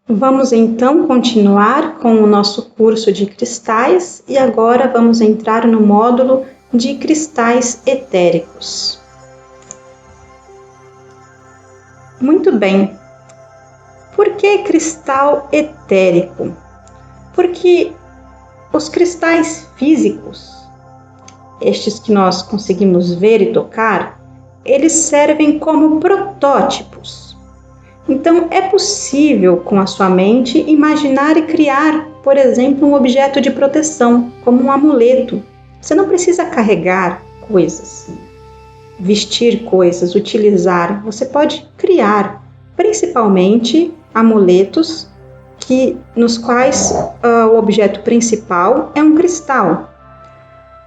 Vamos então continuar com o nosso curso de cristais e agora vamos entrar no módulo de cristais etéricos. Muito bem. Por que cristal etérico? Porque os cristais físicos, estes que nós conseguimos ver e tocar, eles servem como protótipos. Então, é possível, com a sua mente, imaginar e criar, por exemplo, um objeto de proteção, como um amuleto. Você não precisa carregar coisas, vestir coisas, utilizar. Você pode criar, principalmente, amuletos nos quais o objeto principal é um cristal.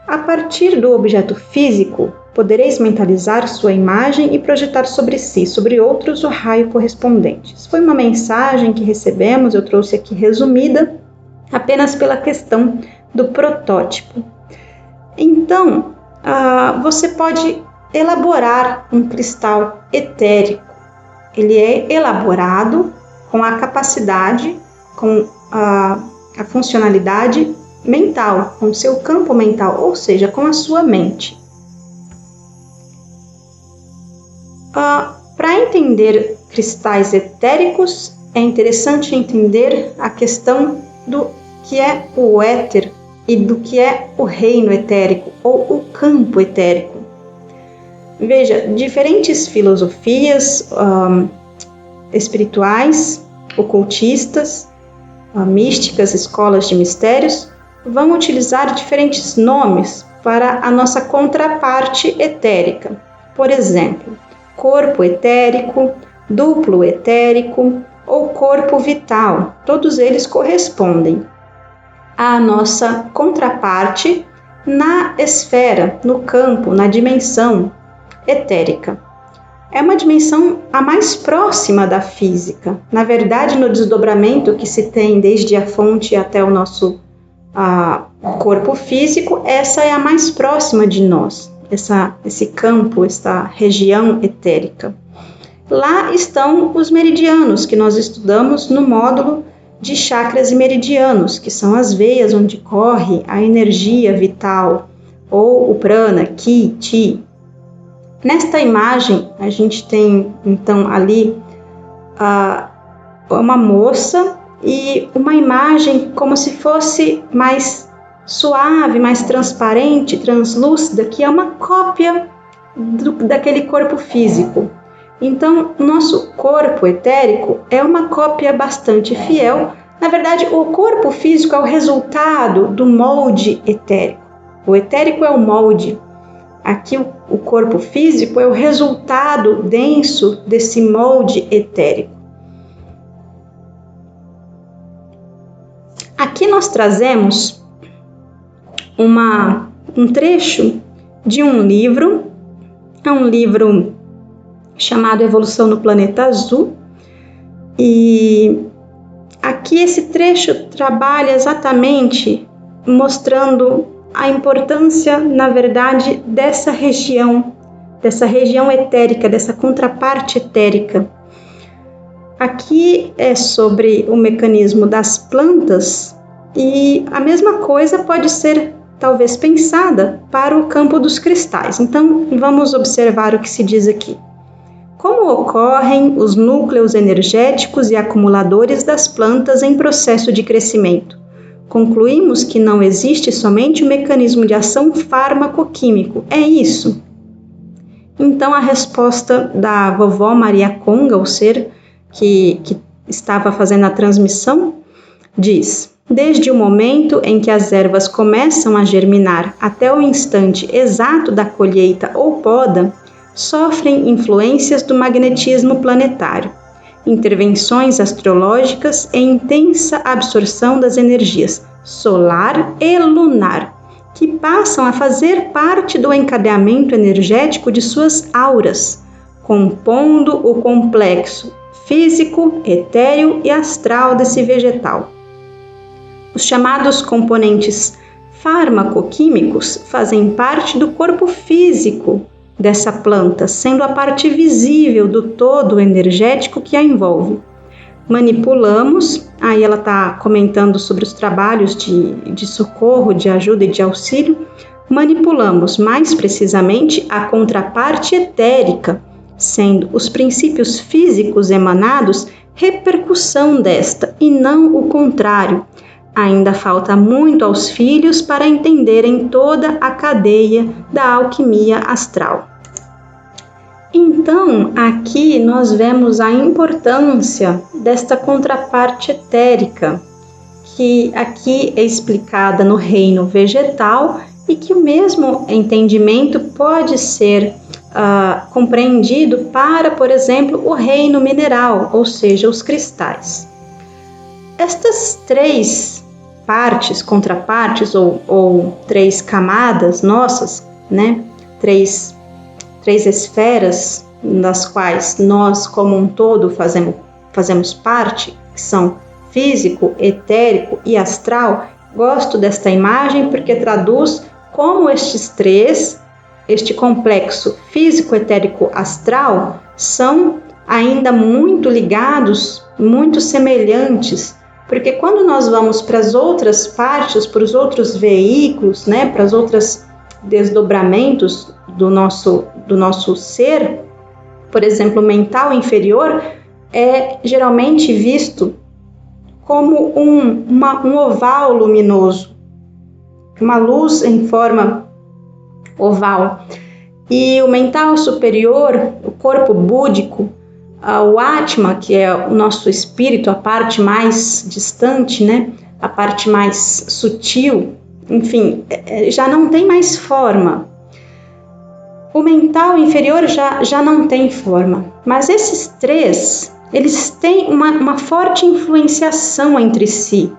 A partir do objeto físico, podereis mentalizar sua imagem e projetar sobre si, sobre outros, o raio correspondente. Foi uma mensagem que recebemos, eu trouxe aqui resumida, apenas pela questão do protótipo. Então, você pode elaborar um cristal etérico. Ele é elaborado com a capacidade, com a funcionalidade mental, com o seu campo mental, ou seja, com a sua mente. Para entender cristais etéricos, é interessante entender a questão do que é o éter e do que é o reino etérico ou o campo etérico. Veja, diferentes filosofias espirituais, ocultistas, místicas, escolas de mistérios, vão utilizar diferentes nomes para a nossa contraparte etérica. Por exemplo, corpo etérico, duplo etérico ou corpo vital. Todos eles correspondem à nossa contraparte na esfera, no campo, na dimensão etérica. É uma dimensão a mais próxima da física. Na verdade, no desdobramento que se tem desde a fonte até o nosso corpo físico, essa é a mais próxima de nós. Esse campo, essa região etérica. Lá estão os meridianos, que nós estudamos no módulo de chakras e meridianos, que são as veias onde corre a energia vital, ou o prana, ki, chi. Nesta imagem, a gente tem, então, ali uma moça e uma imagem como se fosse mais suave, mais transparente, translúcida, que é uma cópia daquele corpo físico. Então, o nosso corpo etérico é uma cópia bastante fiel. Na verdade, o corpo físico é o resultado do molde etérico. O etérico é o molde. Aqui, o corpo físico é o resultado denso desse molde etérico. Aqui nós trazemos um trecho de um livro, é um livro chamado Evolução no Planeta Azul, e aqui esse trecho trabalha exatamente mostrando a importância, na verdade, dessa região etérica, dessa contraparte etérica. Aqui é sobre o mecanismo das plantas e a mesma coisa pode ser talvez pensada para o campo dos cristais. Então, vamos observar o que se diz aqui. Como ocorrem os núcleos energéticos e acumuladores das plantas em processo de crescimento? Concluímos que não existe somente o mecanismo de ação fármaco-químico. É isso? Então, a resposta da vovó Maria Conga, o ser que estava fazendo a transmissão, diz: desde o momento em que as ervas começam a germinar até o instante exato da colheita ou poda, sofrem influências do magnetismo planetário, intervenções astrológicas e intensa absorção das energias solar e lunar, que passam a fazer parte do encadeamento energético de suas auras, compondo o complexo físico, etéreo e astral desse vegetal. Os chamados componentes farmacoquímicos fazem parte do corpo físico dessa planta, sendo a parte visível do todo energético que a envolve. Manipulamos, aí ela está comentando sobre os trabalhos de socorro, de ajuda e de auxílio. Manipulamos mais precisamente a contraparte etérica, sendo os princípios físicos emanados repercussão desta e não o contrário. Ainda falta muito aos filhos para entenderem toda a cadeia da alquimia astral. Então, aqui nós vemos a importância desta contraparte etérica, que aqui é explicada no reino vegetal e que o mesmo entendimento pode ser compreendido para, por exemplo, o reino mineral, ou seja, os cristais. Estas três partes, contrapartes ou três camadas nossas, né? Três esferas das quais nós, como um todo, fazemos parte, que são físico, etérico e astral. Gosto desta imagem porque traduz como estes três, este complexo físico, etérico, astral, são ainda muito ligados, muito semelhantes, porque quando nós vamos para as outras partes, para os outros veículos, né, para os outros desdobramentos do nosso ser, por exemplo, o mental inferior, é geralmente visto como um oval luminoso, uma luz em forma oval. E o mental superior, o corpo búdico, o Atma, que é o nosso espírito, a parte mais distante, né? A parte mais sutil, enfim, já não tem mais forma. O mental inferior já não tem forma, mas esses três, eles têm uma forte influenciação entre si.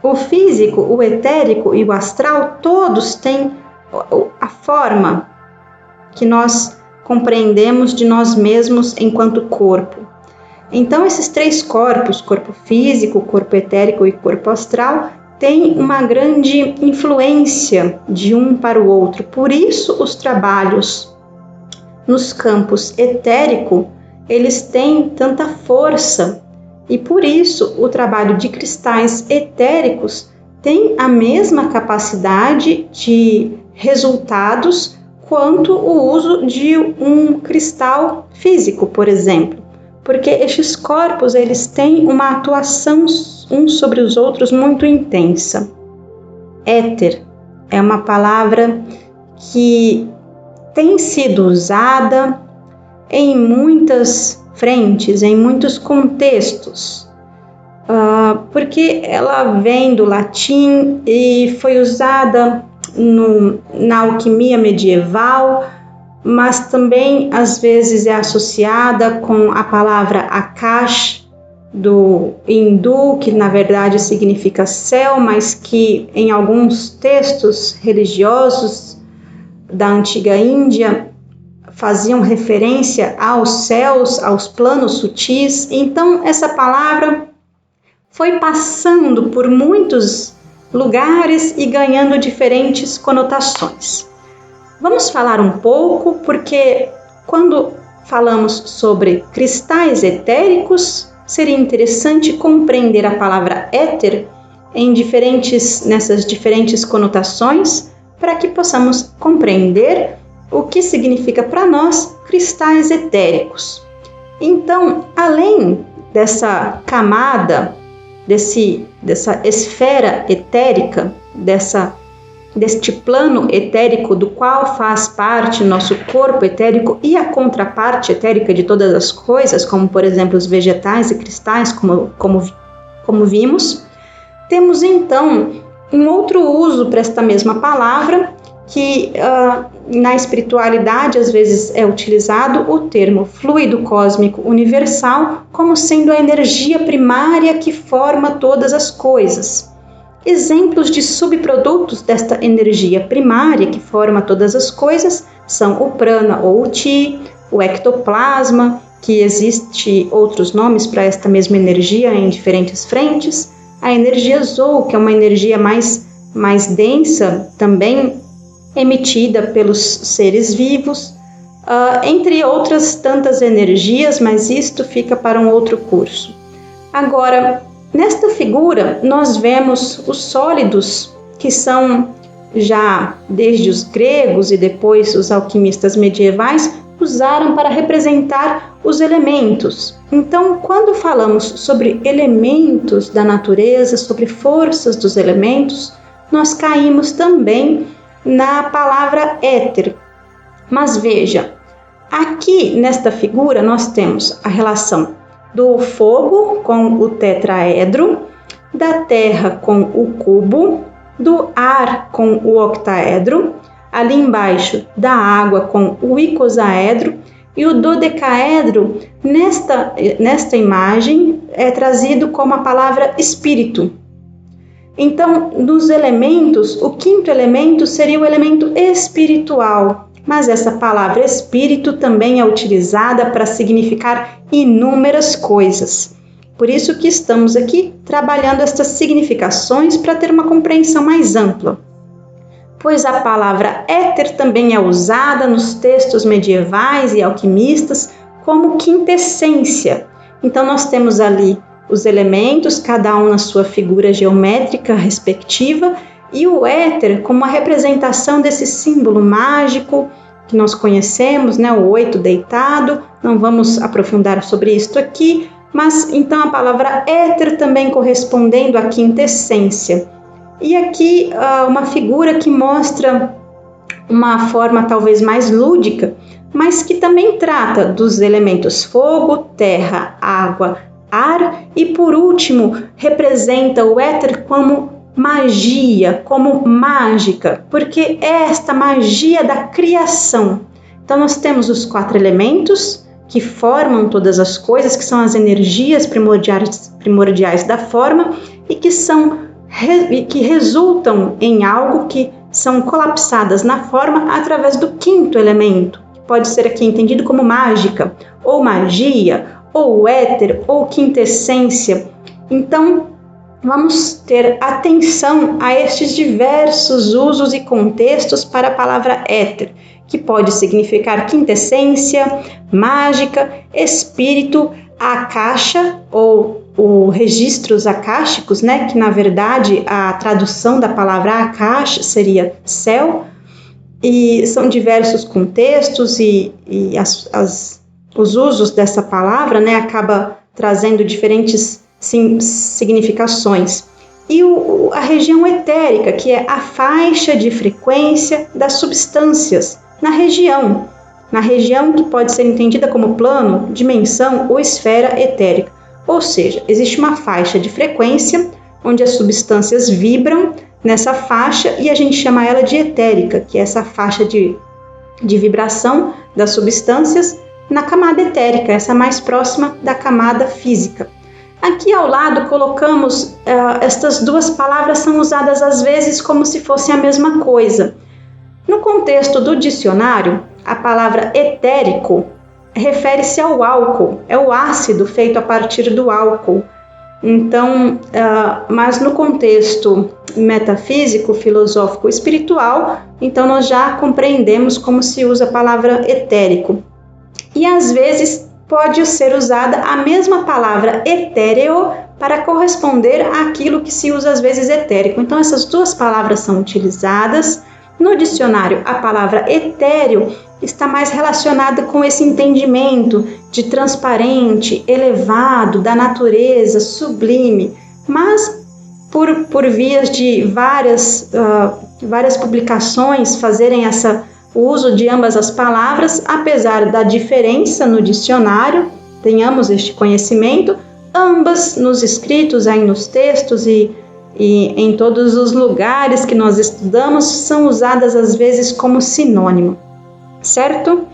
O físico, o etérico e o astral, todos têm a forma que nós compreendemos de nós mesmos enquanto corpo. Então, esses três corpos, corpo físico, corpo etérico e corpo astral, têm uma grande influência de um para o outro. Por isso, os trabalhos nos campos etérico, eles têm tanta força. E por isso, o trabalho de cristais etéricos tem a mesma capacidade de resultados quanto o uso de um cristal físico, por exemplo. Porque estes corpos, eles têm uma atuação uns sobre os outros muito intensa. Éter é uma palavra que tem sido usada em muitas frentes, em muitos contextos, porque ela vem do latim e foi usada na alquimia medieval, mas também às vezes é associada com a palavra Akash do hindu, que na verdade significa céu, mas que em alguns textos religiosos da antiga Índia faziam referência aos céus, aos planos sutis. Então essa palavra foi passando por muitos lugares e ganhando diferentes conotações. Vamos falar um pouco, porque quando falamos sobre cristais etéricos, seria interessante compreender a palavra éter nessas diferentes conotações, para que possamos compreender o que significa para nós cristais etéricos. Então, além dessa camada, dessa esfera etérica, deste plano etérico do qual faz parte nosso corpo etérico e a contraparte etérica de todas as coisas, como por exemplo os vegetais e cristais, como vimos, temos então um outro uso para esta mesma palavra, que na espiritualidade às vezes é utilizado o termo fluido cósmico universal como sendo a energia primária que forma todas as coisas. Exemplos de subprodutos desta energia primária que forma todas as coisas são o prana ou o chi, o ectoplasma, que existe outros nomes para esta mesma energia em diferentes frentes, a energia Zou, que é uma energia mais mais densa, também emitida pelos seres vivos, entre outras tantas energias, mas isto fica para um outro curso. Agora, nesta figura, nós vemos os sólidos, que são já desde os gregos e depois os alquimistas medievais, usaram para representar os elementos. Então, quando falamos sobre elementos da natureza, sobre forças dos elementos, nós caímos também na palavra éter. Mas veja, aqui nesta figura nós temos a relação do fogo com o tetraedro, da terra com o cubo, do ar com o octaedro, ali embaixo da água com o icosaedro, e o dodecaedro nesta imagem é trazido como a palavra espírito. Então, dos elementos, o quinto elemento seria o elemento espiritual, mas essa palavra espírito também é utilizada para significar inúmeras coisas. Por isso que estamos aqui trabalhando estas significações para ter uma compreensão mais ampla. Pois a palavra éter também é usada nos textos medievais e alquimistas como quintessência. Então nós temos ali os elementos, cada um na sua figura geométrica respectiva, e o éter como a representação desse símbolo mágico que nós conhecemos, né, o oito deitado. Não vamos aprofundar sobre isto aqui, mas então a palavra éter também correspondendo à quintessência. E aqui uma figura que mostra uma forma talvez mais lúdica, mas que também trata dos elementos fogo, terra, água, ar, e por último representa o éter como magia, como mágica, porque é esta magia da criação. Então nós temos os 4 elementos que formam todas as coisas, que são as energias primordiais da forma e que resultam em algo, que são colapsadas na forma através do quinto elemento, que pode ser aqui entendido como mágica, ou magia, ou éter, ou quintessência. Então, vamos ter atenção a estes diversos usos e contextos para a palavra éter, que pode significar quintessência, mágica, espírito, a caixa ou os registros acásticos, né, que na verdade a tradução da palavra akasha seria céu, e são diversos contextos e os usos dessa palavra, né, acaba trazendo diferentes significações. E a região etérica, que é a faixa de frequência das substâncias na região que pode ser entendida como plano, dimensão ou esfera etérica. Ou seja, existe uma faixa de frequência onde as substâncias vibram nessa faixa e a gente chama ela de etérica, que é essa faixa de vibração das substâncias na camada etérica, essa mais próxima da camada física. Aqui ao lado colocamos, estas duas palavras são usadas às vezes como se fossem a mesma coisa. No contexto do dicionário, a palavra etérico refere-se ao álcool, é o ácido feito a partir do álcool. Então, mas no contexto metafísico, filosófico, espiritual, então nós já compreendemos como se usa a palavra etérico. E às vezes pode ser usada a mesma palavra etéreo para corresponder àquilo que se usa às vezes etérico. Então essas duas palavras são utilizadas. No dicionário, a palavra etéreo está mais relacionada com esse entendimento de transparente, elevado, da natureza, sublime, mas por vias de várias publicações fazerem o uso de ambas as palavras, apesar da diferença no dicionário, tenhamos este conhecimento, ambas nos escritos, aí nos textos e em todos os lugares que nós estudamos, são usadas às vezes como sinônimo, certo?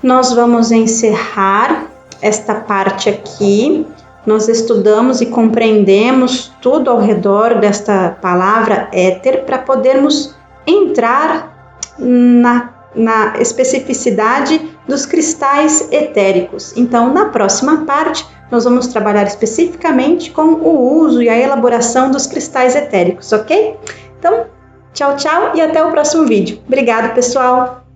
Nós vamos encerrar esta parte aqui. Nós estudamos e compreendemos tudo ao redor desta palavra éter para podermos entrar na especificidade dos cristais etéricos. Então, na próxima parte, nós vamos trabalhar especificamente com o uso e a elaboração dos cristais etéricos, ok? Então, tchau, tchau e até o próximo vídeo. Obrigada, pessoal!